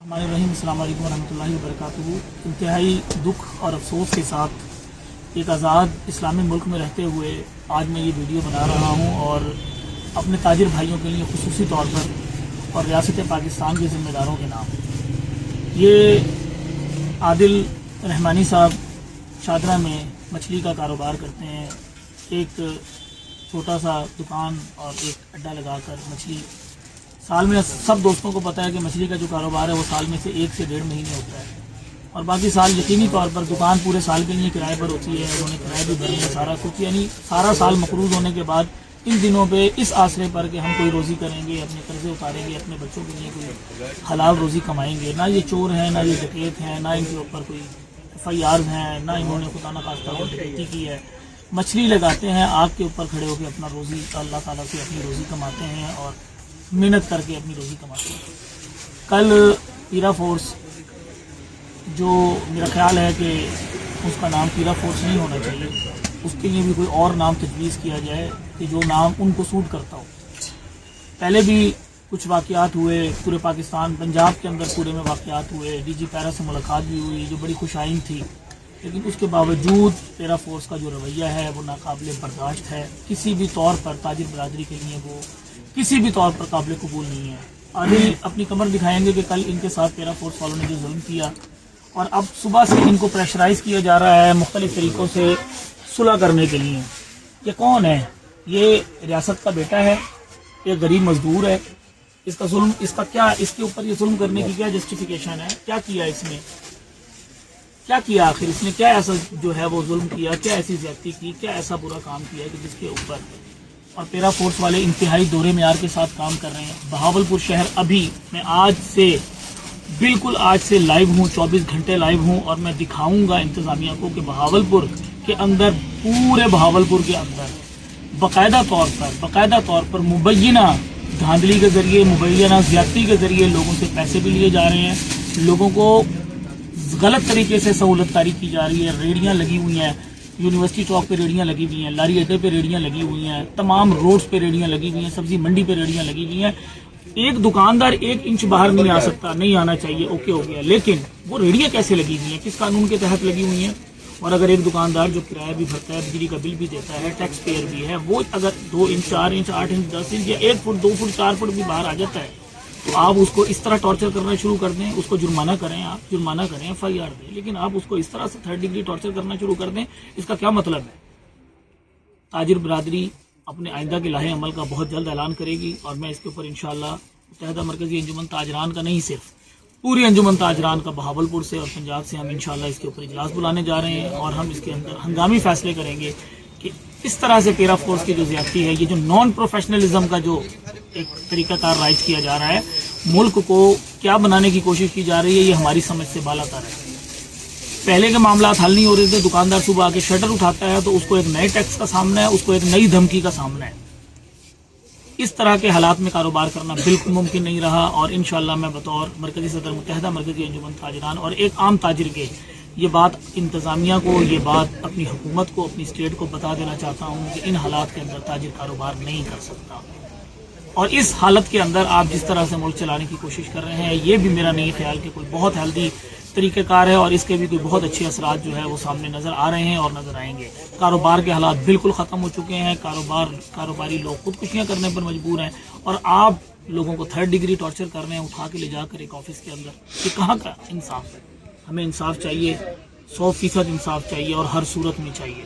रहीम अस्सलाम वालेकुम रहमतुल्लाहि व बरकातुहू। इंतहाई दुख और अफसोस के साथ एक आज़ाद इस्लामी मुल्क में रहते हुए आज मैं ये वीडियो बना रहा हूँ और अपने ताजिर भाइयों के लिए खुसूसी तौर पर और रियासत पाकिस्तान के ज़िम्मेदारों के नाम। ये आदिल रहमानी साहब शादरा में मछली का कारोबार करते हैं। एक छोटा सा दुकान और एक अड्डा लगाकर मछली साल में, सब दोस्तों को पता है कि मछली का जो कारोबार है वो साल में से 1 से 1.5 महीने होता है और बाकी साल यकीनी तौर पर दुकान पूरे साल के लिए किराए पर होती है। उन्होंने किराए भी भरने हैं, सारा कुछ, यानी सारा साल मकरूज होने के बाद इन दिनों पे इस आसरे पर कि हम कोई रोज़ी करेंगे, अपने कर्जे उतारेंगे, अपने बच्चों के लिए कोई हलाल रोज़ी कमाएंगे। ना ये चोर हैं, ना ये डकैत हैं, ना इनके ऊपर कोई FIR हैं, ना इन्होंने खुदा न खास्ता कोई डकैती की है। मछली लगाते हैं, आग के ऊपर खड़े होकर अपना रोज़ी अल्लाह ताला से अपनी रोज़ी कमाते हैं और मेहनत करके अपनी रोज़ी कमाते हैं। कल पीरा फोर्स, जो मेरा ख्याल है कि उसका नाम पीरा फोर्स नहीं होना चाहिए, उसके लिए भी कोई और नाम तजवीज़ किया जाए कि जो नाम उनको सूट करता हो। पहले भी कुछ वाक़यात हुए पूरे पाकिस्तान, पंजाब के अंदर पूरे में वाक़यात हुए, DG पैरा से मुलाकात भी हुई जो बड़ी खुशाइन थी, लेकिन उसके बावजूद पीरा फोर्स का जो रवैया है वो नाकाबिले बर्दाश्त है। किसी भी तौर पर ताजिर बरादरी के लिए वो किसी भी तौर पर काबिल कबूल नहीं है। आदिल अपनी कमर दिखाएंगे कि कल इनके साथ पीरा फोर्स वालों ने जो जुल्म किया और अब सुबह से इनको प्रेशराइज किया जा रहा है मुख्तलिफ तरीक़ों से सुलह करने के लिए। ये कौन है? ये रियासत का बेटा है, ये गरीब मजदूर है। इसका जुल्म, इसका क्या, इसके ऊपर ये जुल्म करने की क्या जस्टिफिकेशन है? क्या किया इसने? क्या किया आखिर इसने? क्या ऐसा जो है वो जुल्म किया? क्या ऐसी ज्यादती की? क्या ऐसा बुरा काम किया कि जिसके ऊपर और पीरा फोर्स वाले इंतहाई दोहरे मेयार के साथ काम कर रहे हैं। बहावलपुर शहर, अभी मैं बिल्कुल आज से लाइव हूँ, 24 घंटे लाइव हूँ और मैं दिखाऊंगा इंतज़ामिया को कि बहावलपुर के अंदर, पूरे बहावलपुर के अंदर बाकायदा तौर पर मुबैना धांधली के जरिए, मुबैना ज्यादती के जरिए लोगों से पैसे भी लिए जा रहे हैं, लोगों को गलत तरीके से सहूलत कारी की जा रही है। रेडियाँ लगी हुई हैं, यूनिवर्सिटी चौक पे रेडियाँ लगी हुई हैं, लारी अड्डे पे रेडियाँ लगी हुई हैं, तमाम रोड्स पे रेडियाँ लगी हुई हैं, सब्जी मंडी पे रेडियाँ लगी हुई हैं। एक दुकानदार 1 इंच बाहर नहीं आ सकता, नहीं आना चाहिए, ओके हो गया, लेकिन वो रेडियाँ कैसे लगी हुई हैं, किस कानून के तहत लगी हुई हैं? और अगर एक दुकानदार जो किराया भी भरता है, बिजली का बिल भी देता है, टैक्स पेयर भी है, वो अगर 2 इंच, 4 इंच, 8 इंच, 10 इंच या 1 फुट, 2 फुट, 4 फुट भी बाहर आ जाता है तो आप उसको इस तरह टॉर्चर करना शुरू कर दें, उसको जुर्माना करें, आप जुर्माना करें, FIR दें, लेकिन आप उसको इस तरह से 3rd डिग्री टॉर्चर करना शुरू कर दें, इसका क्या मतलब है? ताजिर बरादरी अपने आइंदा के लाहे अमल का बहुत जल्द ऐलान करेगी और मैं इसके ऊपर इंशाअल्लाह मुत्तहिदा मरकज़ी अंजुमन ताजरान का नहीं, सिर्फ पूरी अंजुमन ताजरान का बहावलपुर से और पंजाब से हम इंशाअल्लाह इसके ऊपर इजलास बुलाने जा रहे हैं और हम इसके अंदर हंगामी फैसले करेंगे कि इस तरह से पीरा फोर्स की जो ज्यादती है, ये जो नॉन प्रोफेशनलिज्म का जो एक तरीकाकार राइज किया जा रहा है, मुल्क को क्या बनाने की कोशिश की जा रही है, ये हमारी समझ से बालातर है। पहले के मामला हल नहीं हो रहे थे, दुकानदार सुबह आके शटर उठाता है तो उसको एक नए टैक्स का सामना है, उसको एक नई धमकी का सामना है। इस तरह के हालात में कारोबार करना बिल्कुल मुमकिन नहीं रहा और इंशाअल्लाह मैं बतौर मरकज़ी सदर मुत्तहिदा मरकज़ी अंजुमन ताजिरान और एक आम ताजिर के ये बात इंतज़ामिया को, ये बात अपनी हुकूमत को, अपनी स्टेट को बता देना चाहता हूँ कि इन हालात के अंदर ताजिर कारोबार नहीं कर सकता। और इस हालत के अंदर आप जिस तरह से मुल्क चलाने की कोशिश कर रहे हैं, ये भी मेरा नहीं ख्याल कि कोई बहुत हेल्दी तरीक़ेकार है और इसके भी कोई बहुत अच्छे असरात जो है वो सामने नज़र आ रहे हैं और नज़र आएंगे। कारोबार के हालात बिल्कुल ख़त्म हो चुके हैं, कारोबारी लोग खुदकुशियाँ करने पर मजबूर हैं और आप लोगों को 3rd डिग्री टॉर्चर कर रहे हैं, उठा के ले जाकर एक ऑफिस के अंदर। ये कहाँ का इंसाफ है? हमें इंसाफ चाहिए, 100% इंसाफ चाहिए और हर सूरत में चाहिए।